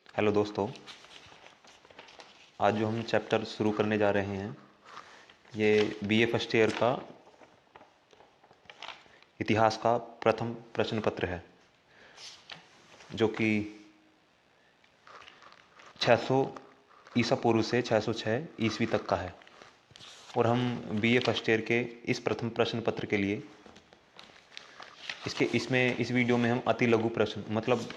Hello दोस्तों। आज जो हम चैप्टर शुरू करने जा रहे हैं ये बीए फर्स्ट ईयर का इतिहास का प्रथम प्रश्न पत्र है, जो कि 600 ईसा पूर्व से 606 ईस्वी तक का है। और हम बीए फर्स्ट ईयर के इस प्रथम प्रश्न पत्र के लिए इस वीडियो में हम अति लघु प्रश्न, मतलब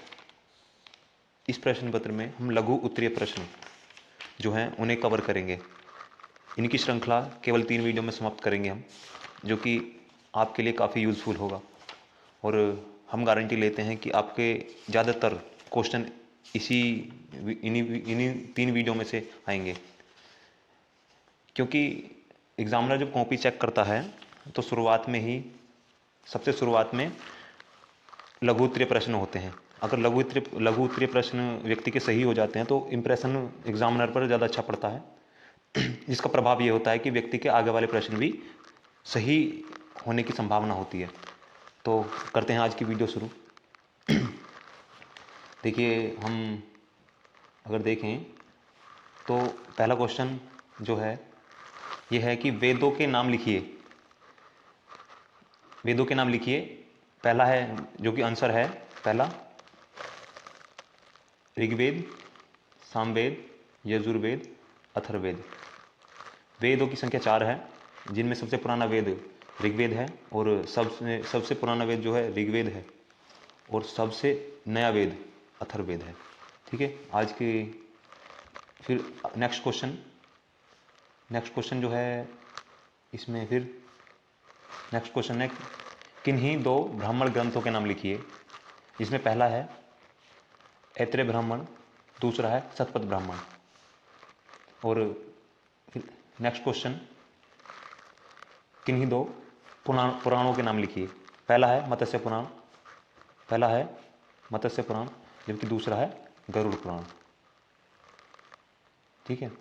इस प्रश्न पत्र में हम लघु उत्तरीय प्रश्न जो हैं उन्हें कवर करेंगे। इनकी श्रृंखला केवल 3 वीडियो में समाप्त करेंगे हम, जो कि आपके लिए काफ़ी यूज़फुल होगा। और हम गारंटी लेते हैं कि आपके ज़्यादातर क्वेश्चन इन्हीं 3 वीडियो में से आएंगे, क्योंकि एग्जामिनर जब कॉपी चेक करता है तो सबसे शुरुआत में लघु उत्तरीय प्रश्न होते हैं। अगर लघु उत्तरीय प्रश्न व्यक्ति के सही हो जाते हैं तो इम्प्रेशन एग्जामिनर पर ज़्यादा अच्छा पड़ता है, जिसका प्रभाव ये होता है कि व्यक्ति के आगे वाले प्रश्न भी सही होने की संभावना होती है। तो करते हैं आज की वीडियो शुरू। देखिए, हम अगर देखें तो पहला क्वेश्चन जो है ये है कि वेदों के नाम लिखिए। वेदों के नाम लिखिए। पहला है, जो कि आंसर है पहला, ऋग्वेद, सामवेद, यजुर्वेद, अथर्ववेद। वेदों की संख्या 4 है, जिनमें सबसे पुराना वेद ऋग्वेद है, और सबसे पुराना वेद जो है ऋग्वेद है, और सबसे नया वेद अथर्ववेद है। ठीक है। आज की फिर नेक्स्ट क्वेश्चन जो है इसमें फिर नेक्स्ट क्वेश्चन है, किन्हीं 2 ब्राह्मण ग्रंथों के नाम लिखिए। जिसमें पहला है ऐत्रेय ब्राह्मण, दूसरा है शतपथ ब्राह्मण। और फिर नेक्स्ट क्वेश्चन, किन्हीं 2 पुराणों के नाम लिखिए। पहला है मत्स्य पुराण, जबकि दूसरा है गरुड़ पुराण। ठीक है।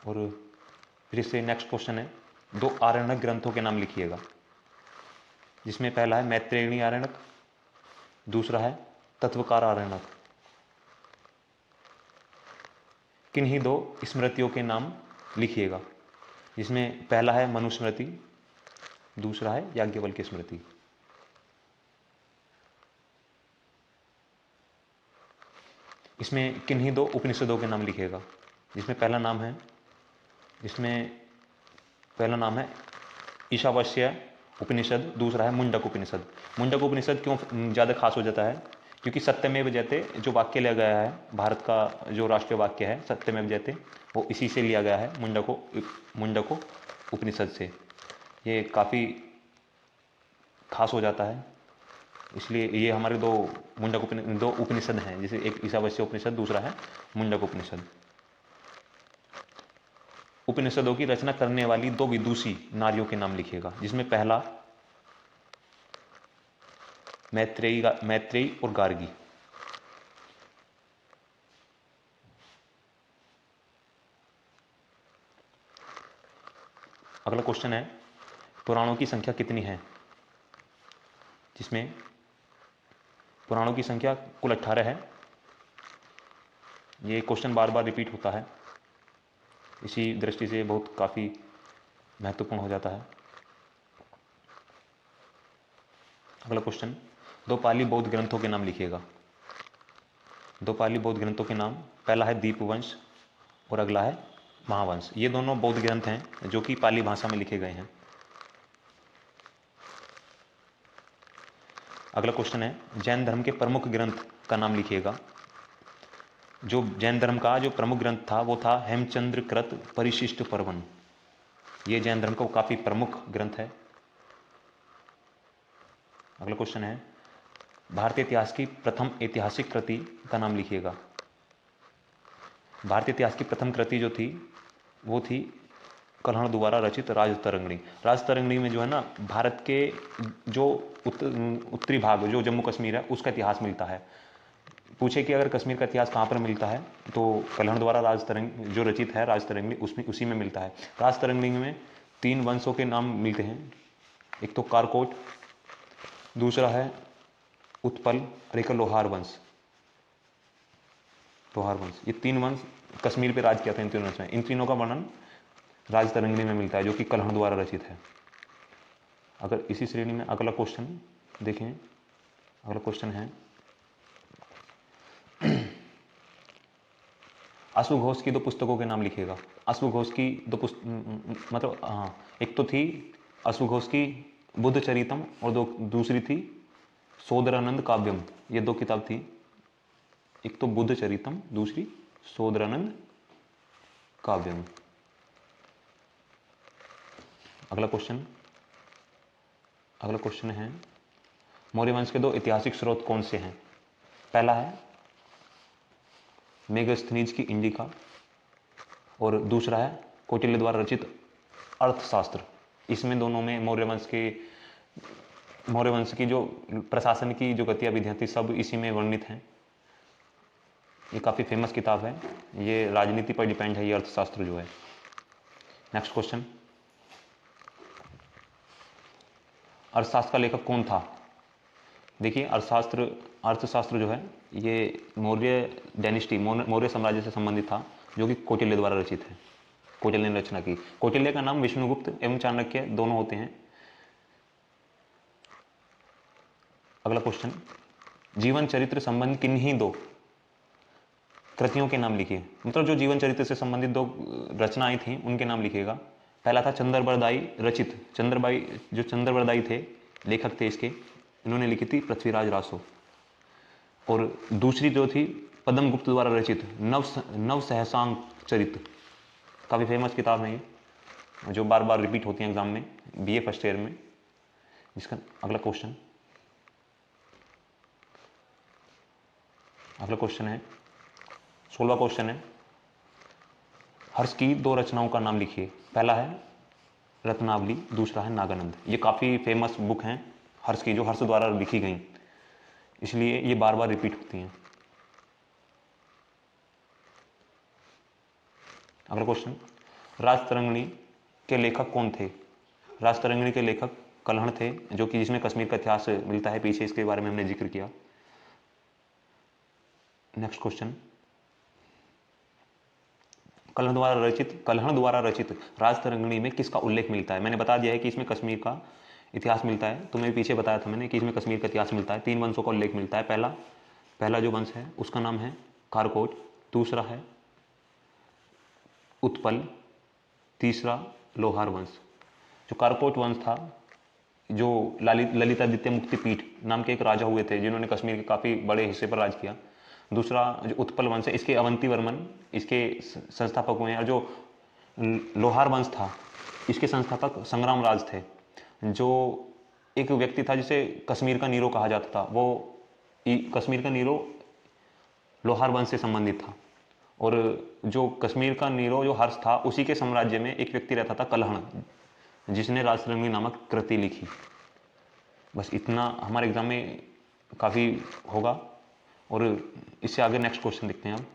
और फिर इससे नेक्स्ट क्वेश्चन है, 2 आरण्यक ग्रंथों के नाम लिखिएगा। जिसमें पहला है मैत्रेयणी आरण्यक, दूसरा है तत्वकार आरण्यक। किन्हीं 2 स्मृतियों के नाम लिखिएगा। जिसमें पहला है मनुस्मृति, दूसरा है याज्ञवल्क्य स्मृति। इसमें किन्हीं 2 उपनिषदों के नाम लिखिएगा। जिसमें पहला नाम है ईशावास्य उपनिषद, दूसरा है मुंडक उपनिषद। मुंडक उपनिषद क्यों ज़्यादा खास हो जाता है? क्योंकि सत्यमेव जयते जो वाक्य लिया गया है, भारत का जो राष्ट्रीय वाक्य है सत्यमेव जयते, वो इसी से लिया गया है, मुंडको उपनिषद से। ये काफ़ी खास हो जाता है, इसलिए ये हमारे 2 उपनिषद हैं, जैसे एक ईशावास्य उपनिषद, दूसरा है मुंडक उपनिषद। उपनिषदों की रचना करने वाली 2 विदुषी नारियों के नाम लिखिएगा। जिसमें पहला मैत्रेयी और गार्गी। अगला क्वेश्चन है, पुराणों की संख्या कितनी है? जिसमें पुराणों की संख्या कुल 18 है। ये क्वेश्चन बार बार रिपीट होता है, इसी दृष्टि से बहुत काफ़ी महत्वपूर्ण हो जाता है। अगला क्वेश्चन, 2 पाली बौद्ध ग्रंथों के नाम लिखिएगा। 2 पाली बौद्ध ग्रंथों के नाम, पहला है दीपवंश और अगला है महावंश। ये दोनों बौद्ध ग्रंथ हैं जो कि पाली भाषा में लिखे गए हैं। अगला क्वेश्चन है, जैन धर्म के प्रमुख ग्रंथ का नाम लिखिएगा। जो जैन धर्म का जो प्रमुख ग्रंथ था वो था हेमचंद्र कृत परिशिष्ट पर्वन। ये जैन धर्म का काफ़ी प्रमुख ग्रंथ है। अगला क्वेश्चन है, भारतीय इतिहास की प्रथम ऐतिहासिक कृति का नाम लिखिएगा। भारतीय इतिहास की प्रथम कृति जो थी वो थी कल्हण द्वारा रचित राजतरंगिणी। राजतरंगिणी में जो है ना, भारत के जो उत्तरी भाग, जो जम्मू कश्मीर है, उसका इतिहास मिलता है। पूछे कि अगर कश्मीर का इतिहास कहाँ पर मिलता है, तो कल्हण द्वारा राजतरंगिणी जो रचित है राजतरंगिणी, उसमें उसी में मिलता है। राजतरंगिणी में 3 वंशों के नाम मिलते हैं। एक तो कारकोट, दूसरा है उत्पल और एक लोहार वंश। लोहार वंश, ये 3 वंश कश्मीर पे राज किया था इन तीनों वंश में। इन तीनों का वर्णन राजतरंगिणी में मिलता है जो कि कल्हण द्वारा रचित है। अगर इसी श्रेणी में अगला क्वेश्चन देखें, अगला क्वेश्चन है अश्वघोष की 2 पुस्तकों के नाम लिखिएगा। अश्वघोष की 2 मतलब हाँ, एक तो थी अश्वघोष की बुद्ध चरितम और दूसरी थी सोदरानंद काव्यम। ये 2 किताब थी, एक तो बुद्ध चरितम, दूसरी सोदरानंद काव्यम। अगला क्वेश्चन है मौर्य वंश के 2 ऐतिहासिक स्रोत कौन से हैं? पहला है मेगास्थनीज की इंडिका और दूसरा है कौटिल्य द्वारा रचित अर्थशास्त्र। इसमें दोनों में मौर्य वंश की जो प्रशासन की जो गतिविधियां थी सब इसी में वर्णित हैं। ये काफ़ी फेमस किताब है, ये राजनीति पर डिपेंड है ये अर्थशास्त्र जो है। नेक्स्ट क्वेश्चन, अर्थशास्त्र का लेखक कौन था? देखिए अर्थशास्त्र जो है ये मौर्य डायनेस्टी, मौर्य साम्राज्य से संबंधित था जो कि कौटिल्य द्वारा रचित है। कौटिल्य ने रचना की। कौटिल्य का नाम विष्णुगुप्त एवं चाणक्य दोनों होते हैं। अगला क्वेश्चन, जीवन चरित्र संबंधी किन्हीं 2 कृतियों के नाम लिखिए। मतलब जो जीवन चरित्र से संबंधित 2 रचनाएं थी उनके नाम लिखिएगा। पहला था चंद्रबरदाई रचित, चंद्रबरदाई थे, लेखक थे इसके, इन्होंने लिखी थी पृथ्वीराज रासो। और दूसरी जो थी पद्मगुप्त द्वारा रचित नव सहसांग चरित, काफ़ी फेमस किताब है ये, जो बार बार रिपीट होती है एग्जाम में, बीए फर्स्ट ईयर में। इसका अगला क्वेश्चन है 16वां क्वेश्चन है, हर्ष की 2 रचनाओं का नाम लिखिए। पहला है रत्नावली, दूसरा है नागानंद। ये काफ़ी फेमस बुक हैं हर्ष की, जो हर्ष द्वारा लिखी गई, इसलिए ये बार बार रिपीट होती हैं। अगला क्वेश्चन, राजतरंगिणी के लेखक कौन थे? राजतरंगिणी के लेखक कल्हण थे, जो कि जिसमें कश्मीर का इतिहास मिलता है पीछे, इसके बारे में हमने जिक्र किया। नेक्स्ट क्वेश्चन, कल्हण द्वारा रचित राजतरंगिणी में किसका उल्लेख मिलता है? मैंने बता दिया है कि इसमें कश्मीर का इतिहास मिलता है, तो मैं पीछे बताया था मैंने कि इसमें कश्मीर का इतिहास मिलता है। 3 वंशों का उल्लेख मिलता है। पहला जो वंश है उसका नाम है कारकोट, दूसरा है उत्पल, तीसरा लोहार वंश। जो कारकोट वंश था, जो ललितादित्य मुक्तिपीठ नाम के एक राजा हुए थे जिन्होंने कश्मीर के काफ़ी बड़े हिस्से पर राज किया। दूसरा जो उत्पल वंश है, इसके अवंती वर्मन इसके संस्थापक हुए हैं। और जो लोहार वंश था, इसके संस्थापक संग्राम राज थे, जो एक व्यक्ति था जिसे कश्मीर का नीरो कहा जाता था। वो कश्मीर का नीरो लोहार वंश से संबंधित था। और जो कश्मीर का नीरो जो हर्ष था, उसी के साम्राज्य में एक व्यक्ति रहता था कल्हण, जिसने राजतरंगिणी नामक कृति लिखी। बस इतना हमारे एग्जाम में काफ़ी होगा। और इससे आगे नेक्स्ट क्वेश्चन देखते हैं अब।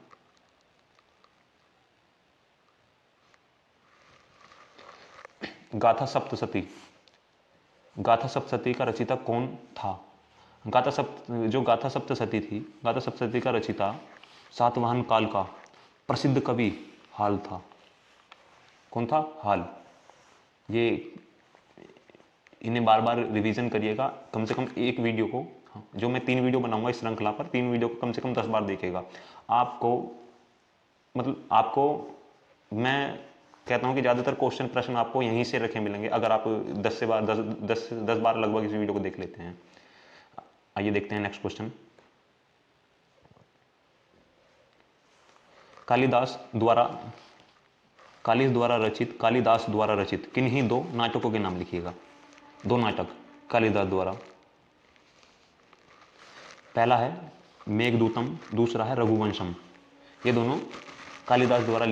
गाथा सप्तशती का रचिता कौन था? गाथा सप्तशती थी, गाथा सप्तशती का रचिता सातवाहन काल का प्रसिद्ध कवि हाल था। कौन था? हाल। ये इन्हें बार बार रिवीजन करिएगा, कम से कम एक वीडियो को, जो मैं 3 वीडियो बनाऊंगा इस श्रृंखला पर, 3 वीडियो को कम से कम 10 बार देखिएगा। आपको मैं कहता हूं कि ज़्यादातर प्रश्न आपको यहीं से रखे मिलेंगे अगर आप 10 बार लगभग इस वीडियो को देख लेते हैं। आइए देखते हैं नेक्स्ट क्वेश्चन। कालिदास द्वारा रचित किन्हीं 2 नाटकों के नाम लिखिएगा। 2 नाटक कालिदास द्वारा। पहला है मेघदूतम, दूसरा है रघुवंशम। ये दोनों कालिदास द्वारा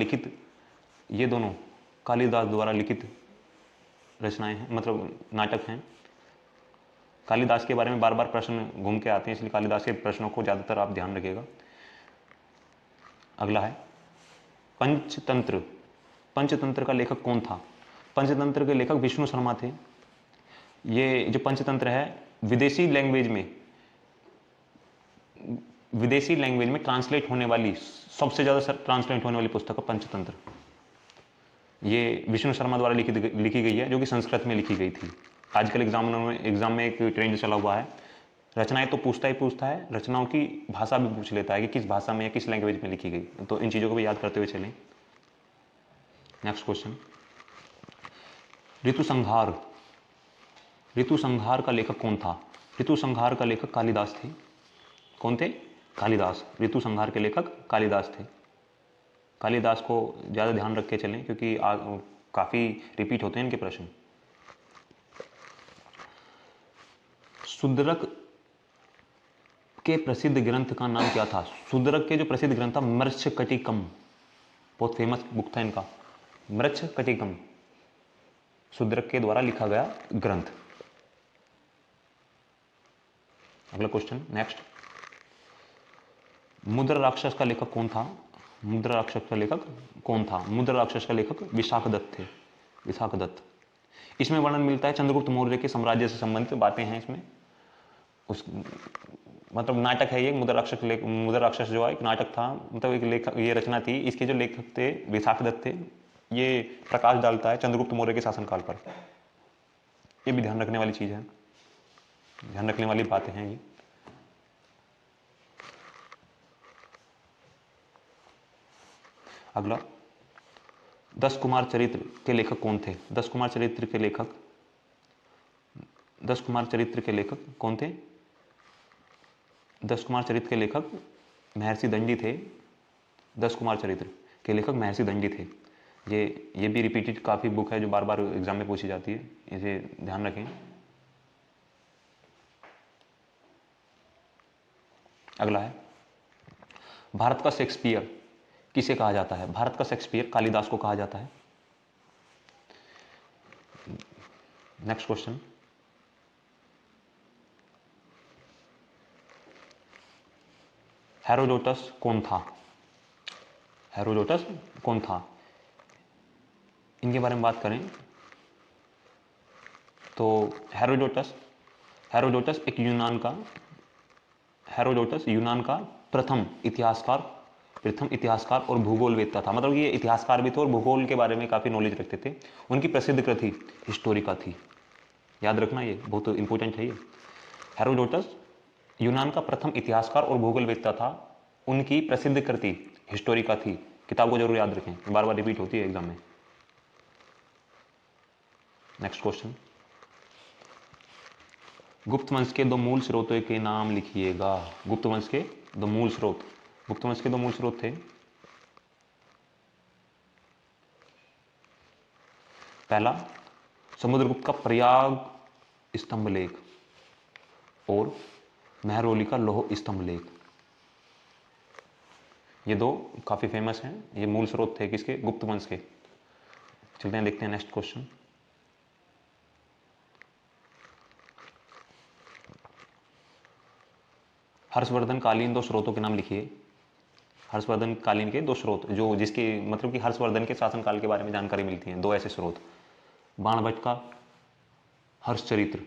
लिखित रचनाएं हैं, मतलब नाटक हैं। कालिदास के बारे में बार बार प्रश्न घूम के आते हैं, इसलिए कालिदास के प्रश्नों को ज़्यादातर आप ध्यान रखिएगा। अगला है पंचतंत्र का लेखक कौन था? पंचतंत्र के लेखक विष्णु शर्मा थे। ये जो पंचतंत्र है, विदेशी लैंग्वेज में विदेशी लैंग्वेज में ट्रांसलेट होने वाली, सबसे ज़्यादा ट्रांसलेट होने वाली पुस्तक है पंचतंत्र। ये विष्णु शर्मा द्वारा लिखी गई है, जो कि संस्कृत में लिखी गई थी। आजकल एग्जाम में एक ट्रेंड चला हुआ है, रचनाएं तो पूछता ही पूछता है, रचनाओं की भाषा भी पूछ लेता है कि किस भाषा में या किस लैंग्वेज में लिखी गई। तो इन चीज़ों को भी याद करते हुए चलें। नेक्स्ट क्वेश्चन, ऋतु संहार। ऋतु संहार का लेखक कौन था? ऋतु संहार का लेखक कालिदास थे। कौन थे? कालिदास। ऋतु संहार के लेखक कालिदास थे। कालिदास को ज़्यादा ध्यान रख के चलें, क्योंकि काफ़ी रिपीट होते हैं इनके प्रश्न। शूद्रक के प्रसिद्ध ग्रंथ का नाम क्या था? शूद्रक के जो प्रसिद्ध ग्रंथ था, मृच्छकटिकम, बहुत फेमस बुक था इनका, मृच्छकटिकम, शूद्रक के द्वारा लिखा गया ग्रंथ। अगला क्वेश्चन, नेक्स्ट, मुद्रा राक्षस का लेखक कौन था? मुद्रा राक्षस का लेखक कौन था? मुद्रा राक्षस का लेखक विशाखदत्त थे। विशाखदत्त। इसमें वर्णन मिलता है चंद्रगुप्त मौर्य के साम्राज्य से संबंधित बातें हैं इसमें। उस मतलब नाटक है ये, मुद्रा राक्षस जो है एक नाटक था, मतलब एक लेखक, ये रचना थी। इसके जो लेखक थे विशाखदत्त थे। ये प्रकाश डालता है चंद्रगुप्त मौर्य के शासनकाल पर। ये भी ध्यान रखने वाली चीज़ है, ध्यान रखने वाली बातें हैं ये। अगला, 10 कुमार चरित्र के लेखक कौन थे? 10 कुमार चरित्र के लेखक, 10 कुमार चरित्र के लेखक कौन थे? 10 कुमार चरित्र के लेखक महर्षि दंडी थे। 10 कुमार चरित्र के लेखक महर्षि दंडी थे। ये भी रिपीटेड काफ़ी बुक है, जो बार बार एग्जाम में पूछी जाती है, इसे ध्यान रखें। अगला है, भारत का शेक्सपियर किसे कहा जाता है? भारत का शेक्सपियर कालिदास को कहा जाता है। नेक्स्ट क्वेश्चन, हेरोडोटस कौन था? हेरोडोटस कौन था? इनके बारे में बात करें तो हेरोडोटस एक हेरोडोटस यूनान का प्रथम इतिहासकार और भूगोलवेत्ता था। मतलब ये इतिहासकार भी थे और भूगोल के बारे में काफ़ी नॉलेज रखते थे। उनकी प्रसिद्ध कृति हिस्टोरिका थी, याद रखना, ये बहुत इंपॉर्टेंट है ये। हेरोडोटस यूनान का प्रथम इतिहासकार और भूगोलवेत्ता था। उनकी प्रसिद्ध कृति हिस्टोरिका थी। किताब को जरूर याद रखें, बार बार रिपीट होती है एग्जाम में। नेक्स्ट क्वेश्चन, गुप्त वंश के 2 मूल स्रोतों के नाम लिखिएगा। गुप्त वंश के 2 मूल स्रोत थे। पहला, समुद्रगुप्त का प्रयाग स्तंभ लेख और मेहरौली का लौह स्तंभ लेख। ये 2 काफी फेमस हैं। ये मूल स्रोत थे किसके? गुप्त वंश के। चलते हैं, देखते हैं नेक्स्ट क्वेश्चन। हर्षवर्धन कालीन 2 स्रोतों के नाम लिखिए। हर्षवर्धन कालीन के 2 स्रोत, जो जिसके मतलब कि हर्षवर्धन के शासनकाल के बारे में जानकारी मिलती है, 2 ऐसे स्रोत। बाणभट्ट का हर्षचरित्र,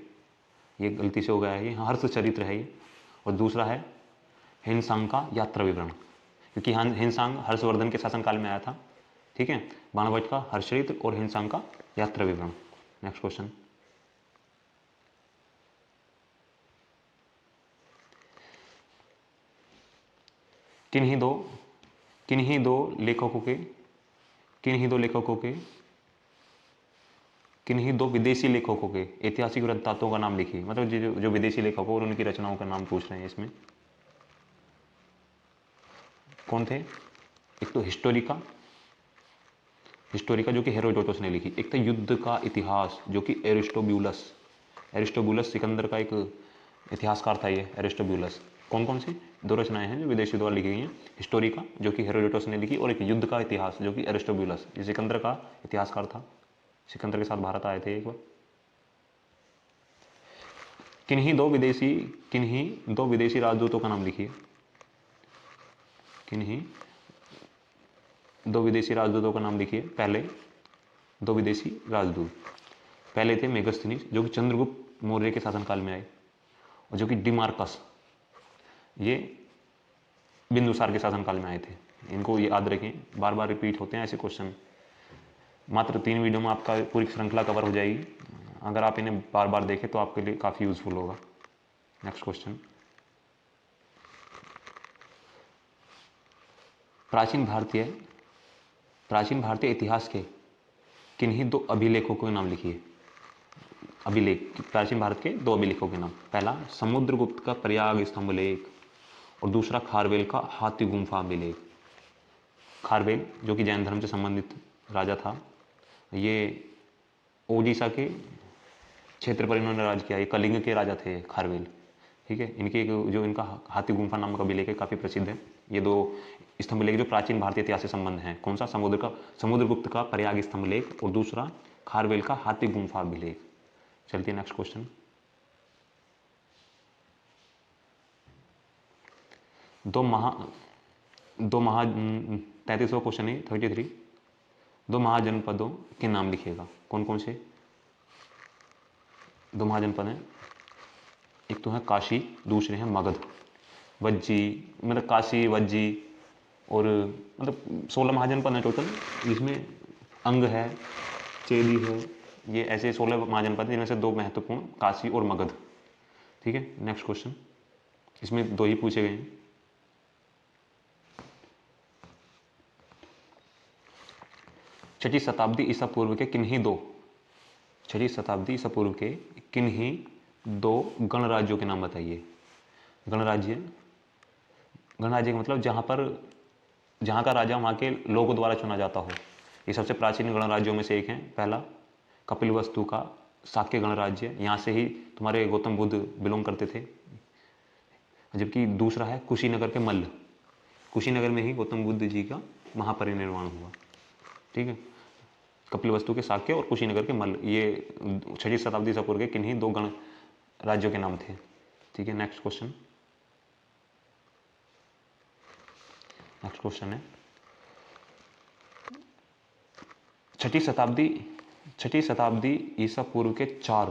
ये गलती से हो गया है, ये हर्षचरित्र है ये। और दूसरा है हिंसांग का यात्रा विवरण, क्योंकि हिंसांग हर्षवर्धन के शासनकाल में आया था। ठीक है, बाणभट्ट का हर्षचरित्र और हिंसांग का यात्रा विवरण। नेक्स्ट क्वेश्चन, किन्हीं दो विदेशी लेखकों के ऐतिहासिक वृत्तांतों का नाम लिखिए। मतलब जो विदेशी लेखक और उनकी रचनाओं का नाम पूछ रहे हैं इसमें। कौन थे? एक तो हिस्टोरिका जो कि हेरोडोटस ने लिखी। एक तो युद्ध का इतिहास जो कि एरिस्टोबुलस सिकंदर का एक इतिहासकार था ये एरिस्टोबुलस। कौन सी 2 रचनाएं हैं जो विदेशी द्वारा लिखी गई हैं? हिस्टोरिका जो कि हेरोडोटस ने लिखी और एक युद्ध का इतिहास जो कि एरिस्टोबुलस, ये सिकंदर का इतिहासकार था, सिकंदर के साथ भारत आए थे एक बार। किन्हीं दो विदेशी राजदूतों का नाम लिखिए। किन्हीं 2 विदेशी राजदूतों का नाम लिखिए। पहले 2 विदेशी राजदूत, पहले थे मेगस्थनीज जो कि चंद्रगुप्त मौर्य के शासनकाल में आए, और जो कि डिमार्कस, ये बिंदुसार के शासनकाल में आए थे। इनको याद रखें, बार बार रिपीट होते हैं ऐसे क्वेश्चन। मात्र 3 वीडियो में आपका पूरी श्रृंखला कवर हो जाएगी। अगर आप इन्हें बार बार देखें तो आपके लिए काफ़ी यूजफुल होगा। नेक्स्ट क्वेश्चन, प्राचीन भारतीय इतिहास के किन्हीं 2 अभिलेखों के नाम लिखिए। अभिलेख, प्राचीन भारत के 2 अभिलेखों के नाम। पहला समुद्रगुप्त का प्रयाग स्तंभ लेख और दूसरा खारवेल का हाथी गुम्फा अभिलेख। खारवेल जो कि जैन धर्म से संबंधित राजा था, ये ओडिशा के क्षेत्र पर इन्होंने राज किया। ये कलिंग के राजा थे खारवेल, ठीक है। इनके जो इनका हाथी गुम्फा नामक अभिलेख है काफ़ी प्रसिद्ध है। ये 2 स्तंभ लेख जो प्राचीन भारतीय इतिहास से संबंध हैं। कौन सा? समुद्रगुप्त का प्रयाग स्तंभ लेख और दूसरा खारवेल का हाथी गुम्फा अभिलेख। चलते हैं नेक्स्ट क्वेश्चन। 33वां क्वेश्चन है 33। 2 महाजनपदों के नाम लिखिएगा। कौन कौन से 2 महाजनपद हैं? एक तो है काशी, दूसरे हैं मगध। वज्जी, मतलब काशी, वज्जी और मतलब 16 महाजनपद हैं टोटल। इसमें अंग है, चेदी है, ये ऐसे 16 महाजनपद हैं, जिनमें से 2 महत्वपूर्ण काशी और मगध, ठीक है। नेक्स्ट क्वेश्चन, इसमें 2 ही पूछे गए हैं। छठी शताब्दी ईसा पूर्व के किन्हीं 2 गणराज्यों के नाम बताइए। गणराज्य का मतलब जहाँ का राजा वहाँ के लोगों द्वारा चुना जाता हो। ये सबसे प्राचीन गणराज्यों में से एक है। पहला कपिलवस्तु का शाक्य गणराज्य, यहाँ से ही तुम्हारे गौतम बुद्ध बिलोंग करते थे। जबकि दूसरा है कुशीनगर के मल्ल। कुशीनगर में ही गौतम बुद्ध जी का महापरिनिर्वाण हुआ, ठीक है। कपिलवस्तु के शाक्य और कुशीनगर के मल्ल, ये 6वीं शताब्दी ईसा पूर्व के किन्हीं 2 गण राज्यों के नाम थे, ठीक है। नेक्स्ट क्वेश्चन है 6वीं शताब्दी ईसा पूर्व के 4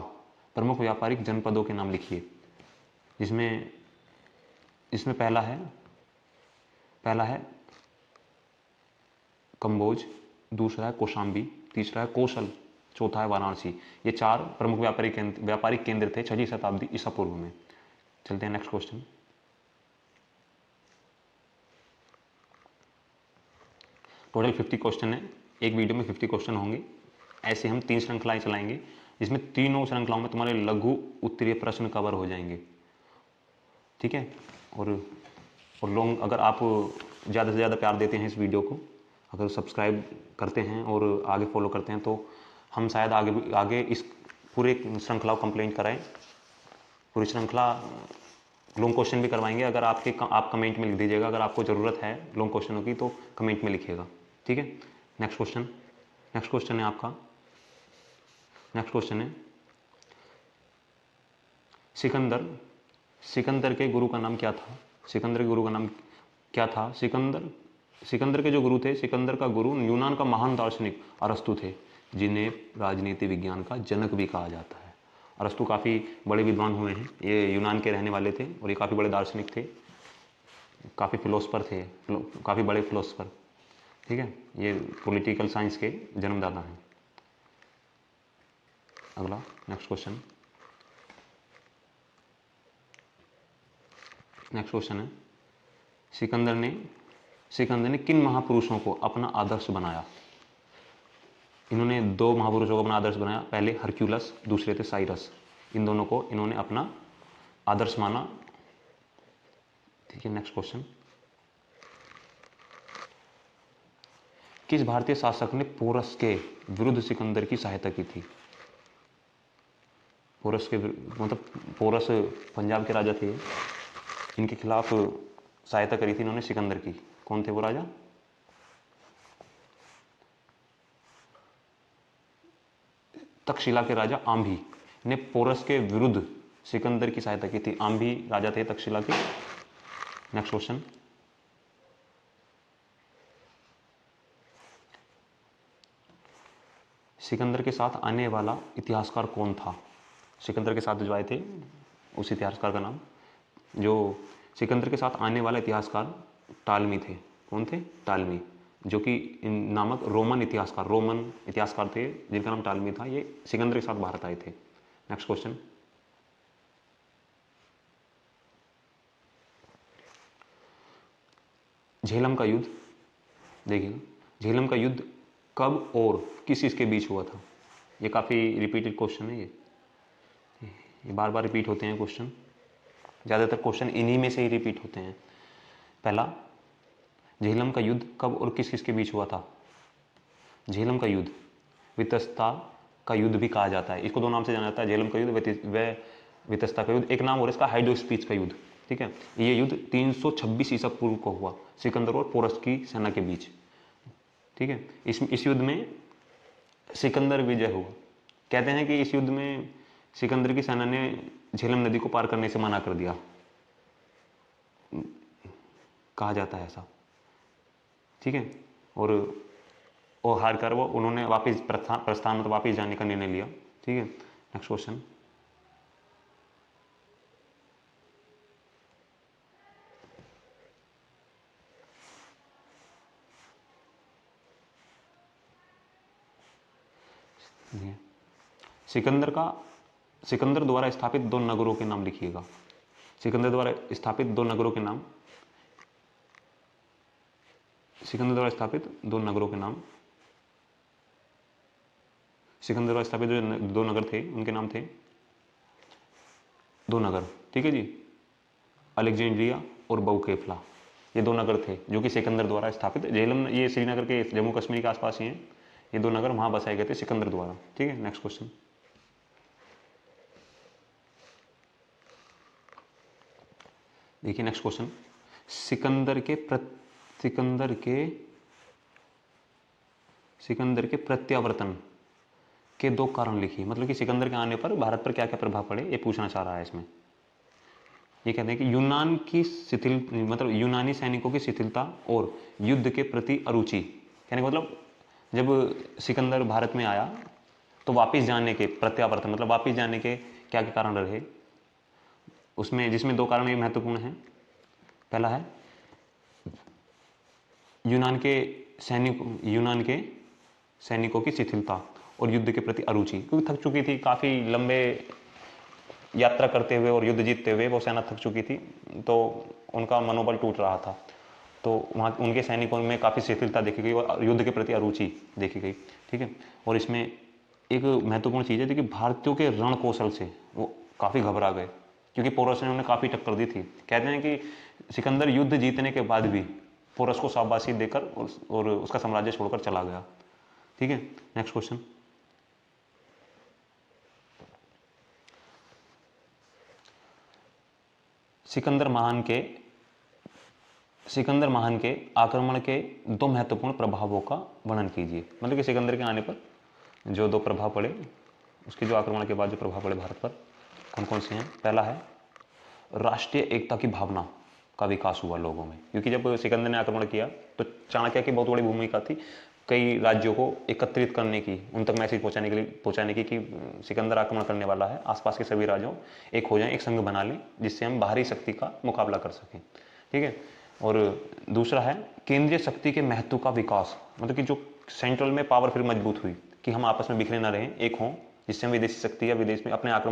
प्रमुख व्यापारिक जनपदों के नाम लिखिए। इसमें पहला है कंबोज, दूसरा है कौशाम्बी, तीसरा है कौशल, चौथा है वाराणसी। ये 4 प्रमुख व्यापारिक केंद्र थे 6वीं शताब्दी ईसा पूर्व में। चलते हैं नेक्स्ट क्वेश्चन। टोटल 50 क्वेश्चन है, एक वीडियो में 50 क्वेश्चन होंगे। ऐसे हम 3 श्रृंखलाएं चलाएंगे, जिसमें तीनों श्रृंखलाओं में तुम्हारे लघु उत्तरीय प्रश्न कवर हो जाएंगे, ठीक है। और लोग, अगर आप ज़्यादा से ज़्यादा प्यार देते हैं इस वीडियो को, अगर सब्सक्राइब करते हैं और आगे फॉलो करते हैं, तो हम शायद आगे इस पूरे श्रृंखला को कंप्लीट कराएं। पूरी श्रृंखला लॉन्ग क्वेश्चन भी करवाएंगे। अगर आप कमेंट में लिख दीजिएगा, अगर आपको ज़रूरत है लॉन्ग क्वेश्चनों की तो कमेंट में लिखिएगा, ठीक है। नेक्स्ट क्वेश्चन है आपका, सिकंदर के गुरु का नाम क्या था? सिकंदर के जो गुरु थे, सिकंदर का गुरु यूनान का महान दार्शनिक अरस्तु थे, जिन्हें राजनीति विज्ञान का जनक भी कहा जाता है। अरस्तु काफ़ी बड़े विद्वान हुए हैं। ये यूनान के रहने वाले थे और ये काफ़ी बड़े दार्शनिक थे, काफ़ी फिलोसफर थे, काफ़ी बड़े फिलोसफर, ठीक है। ये पॉलिटिकल साइंस के जन्मदाता हैं। अगला नेक्स्ट क्वेश्चन है सिकंदर ने किन महापुरुषों को अपना आदर्श बनाया? इन्होंने 2 महापुरुषों को अपना आदर्श बनाया। पहले हरक्यूलस, दूसरे थे साइरस। इन दोनों को इन्होंने अपना आदर्श माना, ठीक है। नेक्स्ट क्वेश्चन, किस भारतीय शासक ने पोरस के विरुद्ध सिकंदर की सहायता की थी? पोरस पंजाब के राजा थे, इनके खिलाफ सहायता करी थी इन्होंने सिकंदर की। कौन थे वो राजा? तक्षशिला के राजा आम्भी ने पोरस के विरुद्ध सिकंदर की सहायता की थी। आम्भी राजा थे तक्षशिला के। नेक्स्ट क्वेश्चन, सिकंदर के साथ आने वाला इतिहासकार कौन था? सिकंदर के साथ जो आए थे उस इतिहासकार का नाम, जो सिकंदर के साथ आने वाला इतिहासकार टालमी थे। कौन थे? टालमी, जो कि नामक रोमन इतिहासकार थे जिनका नाम टालमी था। ये सिकंदर के साथ भारत आए थे। नेक्स्ट क्वेश्चन, झेलम का युद्ध देखिए, झेलम का युद्ध कब और किस के बीच हुआ था? ये काफ़ी रिपीटेड क्वेश्चन है। ये बार बार रिपीट होते हैं क्वेश्चन, ज़्यादातर क्वेश्चन इन्हीं में से ही रिपीट होते हैं। पहला, झेलम का युद्ध कब और किस के बीच हुआ था? झेलम का युद्ध वितस्ता का युद्ध भी कहा जाता है। इसको दो नाम से जाना जाता है, झेलम का युद्ध व वितस्ता का युद्ध। एक नाम और इसका हाइड्रोस्पीच का युद्ध। ठीक है, ये युद्ध 326 ईसा पूर्व को हुआ सिकंदर और पोरस की सेना के बीच। ठीक है, इस युद्ध में सिकंदर विजय हुआ। कहते हैं कि इस युद्ध में सिकंदर की सेना ने झेलम नदी को पार करने से मना कर दिया, कहा जाता है ऐसा। ठीक है, और हार कर वो उन्होंने वापस प्रस्थान मतलब वापस जाने का निर्णय लिया। ठीक है, नेक्स्ट क्वेश्चन, सिकंदर द्वारा स्थापित दो नगरों के नाम लिखिएगा। सिकंदर द्वारा स्थापित दो नगरों के नाम, सिकंदर द्वारा स्थापित दो नगरों के नाम, सिकंदर द्वारा स्थापित जो दो नगर थे उनके नाम थे, दो नगर। ठीक है जी, अलेक्जेंड्रिया और बउकेफला, ये दो नगर थे जो कि सिकंदर द्वारा स्थापित। झेलम ये श्रीनगर के जम्मू कश्मीर के आसपास ही हैं। ये दो नगर वहां बसाए गए थे सिकंदर द्वारा। ठीक है, नेक्स्ट क्वेश्चन, देखिए नेक्स्ट क्वेश्चन, सिकंदर के प्रत्यावर्तन के दो कारण लिखिए। मतलब कि सिकंदर के आने पर भारत पर क्या क्या प्रभाव पड़े, ये पूछना चाह रहा है इसमें। ये कहते हैं कि यूनान की शिथिल मतलब यूनानी सैनिकों की शिथिलता और युद्ध के प्रति अरुचि। कहने का मतलब जब सिकंदर भारत में आया तो वापस जाने के प्रत्यावर्तन मतलब वापस जाने के क्या क्या कारण रहे उसमें, जिसमें दो कारण ये महत्वपूर्ण हैं। पहला है यूनान के सैनिकों की शिथिलता और युद्ध के प्रति अरुचि, क्योंकि थक चुकी थी, काफ़ी लंबे यात्रा करते हुए और युद्ध जीतते हुए वो सेना थक चुकी थी, तो उनका मनोबल टूट रहा था। तो वहाँ उनके सैनिकों में काफ़ी शिथिलता देखी गई और युद्ध के प्रति अरुचि देखी गई। ठीक है, और इसमें एक महत्वपूर्ण चीज़ है कि भारतीयों के रण कौशल से वो काफ़ी घबरा गए, क्योंकि पोरस ने उन्हें काफ़ी टक्कर दी थी। कहते हैं कि सिकंदर युद्ध जीतने के बाद भी पोरस को शाबाशी देकर और उसका साम्राज्य छोड़कर चला गया। ठीक है, नेक्स्ट क्वेश्चन, सिकंदर महान के आक्रमण के दो महत्वपूर्ण प्रभावों का वर्णन कीजिए। मतलब कि सिकंदर के आने पर जो दो प्रभाव पड़े, उसके जो आक्रमण के बाद जो प्रभाव पड़े भारत पर, कौन कौन से हैं? पहला है राष्ट्रीय एकता की भावना का विकास हुआ लोगों में, क्योंकि जब सिकंदर ने आक्रमण किया तो चाणक्य की बहुत बड़ी भूमिका थी कई राज्यों को एकत्रित करने की, उन तक मैसेज पहुंचाने की कि सिकंदर आक्रमण करने वाला है, आसपास के सभी राज्यों एक हो जाएं, एक संघ बना लें जिससे हम बाहरी शक्ति का मुकाबला कर सकें। ठीक है, और दूसरा है केंद्रीय शक्ति के महत्व का विकास, मतलब कि जो सेंट्रल में पावर फिर मजबूत हुई कि हम आपस में बिखरे ना रहें, एक हों, जिससे हम विदेशी शक्ति या विदेश में अपने आप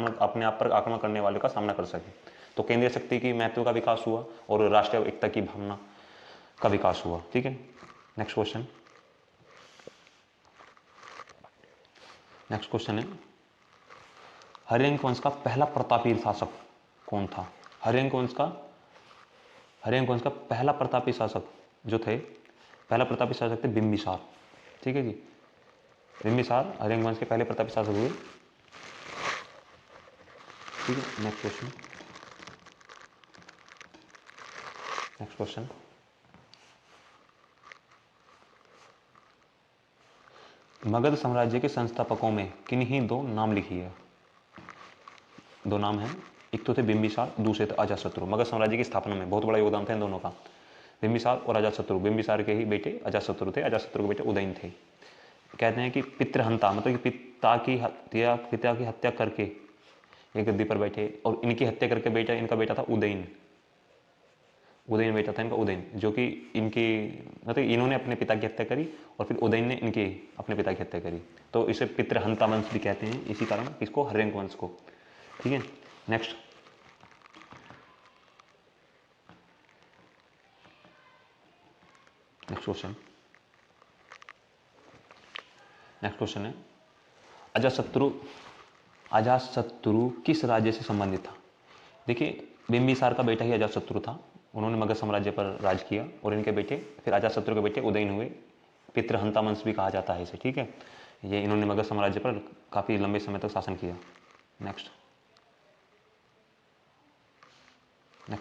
पर आक्रमण करने वाले का सामना कर सकें। तो केंद्रीय शक्ति की महत्व का विकास हुआ और राष्ट्रीय एकता की भावना का विकास हुआ। ठीक है, नेक्स्ट क्वेश्चन, है हर्यंक वंश का पहला प्रतापी शासक कौन था? हर्यंक वंश का पहला प्रतापी शासक जो थे, पहला प्रतापी शासक थे बिंबिसार। ठीक है जी, बिंबिसार हर्यंक वंश के पहले प्रतापी शासक हुए। ठीक है, नेक्स्ट क्वेश्चन, मगध साम्राज्य के संस्थापकों में किन्हीं दो नाम लिखिए। दो नाम हैं, एक तो थे बिंबिसार, दूसरे थे अजातशत्रु। मगध साम्राज्य की स्थापना में बहुत बड़ा योगदान था इन दोनों का, बिंबिसार और अजातशत्रु। बिंबिसार के ही बेटे अजातशत्रु थे, अजातशत्रु के बेटे उदयन थे। कहते हैं कि पितृहंता मतलब कि पिता की हत्या करके एक गद्दी पर बैठे, और इनकी हत्या करके इनका बेटा था उदयन। उदयन बेटा था इनका उदयन, जो कि इनके मतलब इन्होंने अपने पिता की हत्या करी और फिर उदयन ने इनके अपने पिता की हत्या करी, तो इसे पितृहंता वंश भी कहते हैं, इसी कारण इसको हर्यंक वंश को। ठीक है, नेक्स्ट क्वेश्चन। नेक्स्ट क्वेश्चन है अजातशत्रु किस राज्य से संबंधित था। देखिए बिंबिसार का बेटा ही अजातशत्रु था, उन्होंने मगध साम्राज्य पर राज किया और इनके बेटे फिर अजातशत्रु के बेटे उदयन हुए, पितृहंता वंश भी कहा जाता है इसे। ठीक है, ये इन्होंने मगध साम्राज्य पर काफ़ी लंबे समय तक शासन किया। नेक्स्ट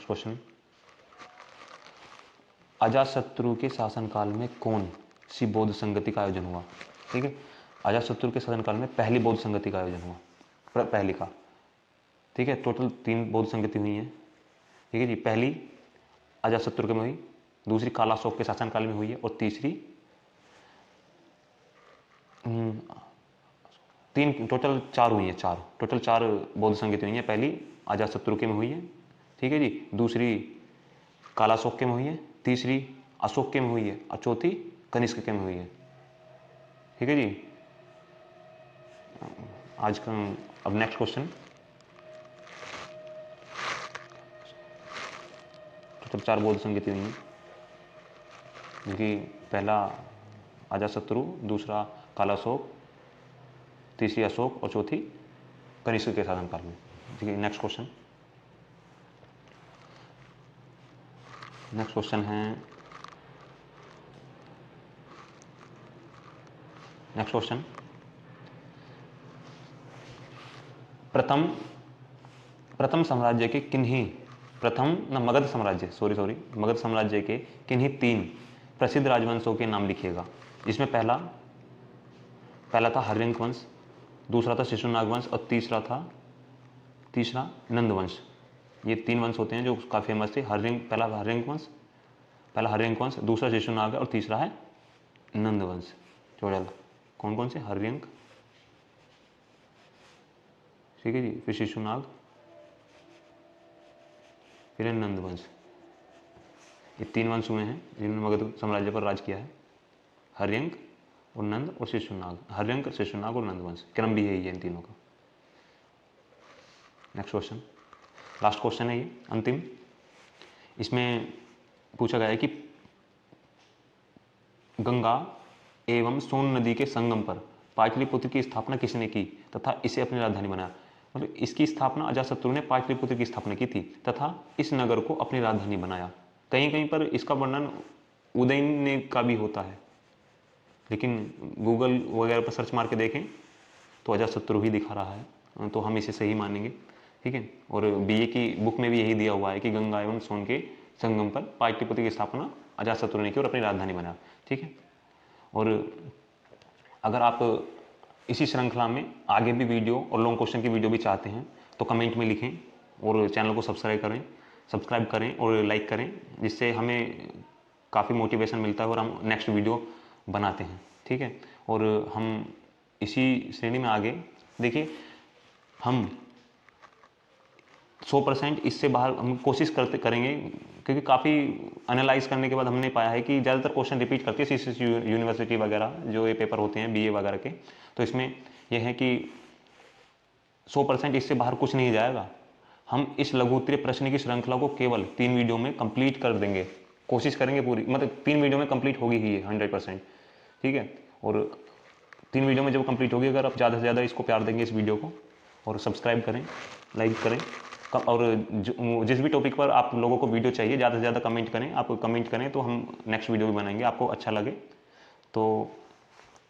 क्वेश्चन, अजातशत्रु के शासनकाल में कौन सी बौद्ध संगति का आयोजन हुआ। ठीक है, अजातशत्रु के शासनकाल में पहली बौद्ध संगति का आयोजन हुआ, पहली का। ठीक है, टोटल 3 बौद्ध संगति हुई हैं। ठीक है जी, पहली अजातशत्रु के में हुई, दूसरी कालाशोक के शासनकाल में हुई है और तीसरी टोटल 4 हुई है, टोटल 4 बौद्ध संगति हुई है। पहली अजातशत्रु के में हुई है, ठीक है जी, दूसरी कालाशोक के में हुई है, तीसरी अशोक के में हुई है और चौथी कनिष्क के में हुई है। ठीक है जी, आज का अब नेक्स्ट क्वेश्चन, टोटल 4 बौद्ध संगति हुई है, जिनकी पहला अजातशत्रु, दूसरा कालाशोक, तीसरी अशोक और चौथी कनिष्क के शासनकाल में। ठीक है, नेक्स्ट क्वेश्चन है नेक्स्ट क्वेश्चन, प्रथम साम्राज्य के किन्हीं मगध साम्राज्य के किन्हीं 3 प्रसिद्ध राजवंशों के नाम लिखिएगा। इसमें पहला था हर्यंक वंश, दूसरा था शिशुनाग वंश और तीसरा नंद वंश। ये 3 वंश होते हैं जो काफ़ी फेमस थे। पहला हर्यंक वंश, दूसरा शिशुनाग और तीसरा है नंद वंश। टोटल कौन से, हर्यंक, ठीक है जी, फिर शिशुनाग, फिर नंद वंश। ये 3 वंश हुए हैं जिन्होंने मगध साम्राज्य पर राज किया है, हर्यंक और नंद और शिशुनाग। हर्यंक, शिशुनाग और नंद वंश, क्रम भी यही है इन तीनों का। नेक्स्ट क्वेश्चन, लास्ट क्वेश्चन है ये, अंतिम। इसमें पूछा गया है कि गंगा एवं सोन नदी के संगम पर पाटलिपुत्र की स्थापना किसने की तथा इसे अपनी राजधानी बनाया। मतलब इसकी स्थापना अजातशत्रु ने पाटलिपुत्र की स्थापना की थी तथा इस नगर को अपनी राजधानी बनाया। कहीं कहीं पर इसका वर्णन उदयन ने का भी होता है, लेकिन गूगल वगैरह पर सर्च मार के देखें तो अजातशत्रु ही दिखा रहा है, तो हम इसे सही मानेंगे। ठीक है, और बीए की बुक में भी यही दिया हुआ है कि गंगा एवं सोन के संगम पर पाटलिपुत्र की स्थापना अजातशत्रु ने की और अपनी राजधानी बनाया। ठीक है, और अगर आप इसी श्रृंखला में आगे भी वीडियो और लॉन्ग क्वेश्चन की वीडियो भी चाहते हैं तो कमेंट में लिखें और चैनल को सब्सक्राइब करें और लाइक करें, जिससे हमें काफ़ी मोटिवेशन मिलता है और हम नेक्स्ट वीडियो बनाते हैं। ठीक है, और हम इसी श्रेणी में आगे देखिए, हम 100% इससे बाहर हम कोशिश करेंगे, क्योंकि काफ़ी एनालाइज करने के बाद हमने पाया है कि ज़्यादातर क्वेश्चन रिपीट करती है सीसीएस यूनिवर्सिटी वगैरह जो ये पेपर होते हैं बीए वगैरह के। तो इसमें यह है कि 100% इससे बाहर कुछ नहीं जाएगा। हम इस लघु उत्तरीय प्रश्न की श्रृंखला को केवल 3 वीडियो में कंप्लीट कर देंगे, कोशिश करेंगे पूरी, मतलब 3 वीडियो में कंप्लीट होगी ही 100%। ठीक है, और 3 वीडियो में जब कंप्लीट होगी, अगर आप ज़्यादा से ज़्यादा इसको प्यार देंगे इस वीडियो को, और सब्सक्राइब करें, लाइक करें, और जिस भी टॉपिक पर आप लोगों को वीडियो चाहिए ज़्यादा से ज़्यादा कमेंट करें। आप कमेंट करें तो हम नेक्स्ट वीडियो भी बनाएंगे, आपको अच्छा लगे तो।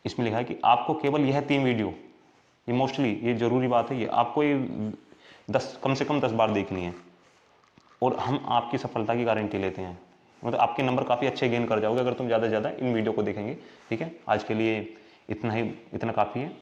इसमें लिखा है कि आपको केवल यह 3 वीडियो, ये मोस्टली ये ज़रूरी बात है, ये आपको ये कम से कम 10 बार देखनी है, और हम आपकी सफलता की गारंटी लेते हैं। मतलब आपके नंबर काफ़ी अच्छे गेन कर जाओगे अगर तुम ज़्यादा से ज़्यादा इन वीडियो को देखेंगे। ठीक है, आज के लिए इतना काफ़ी है।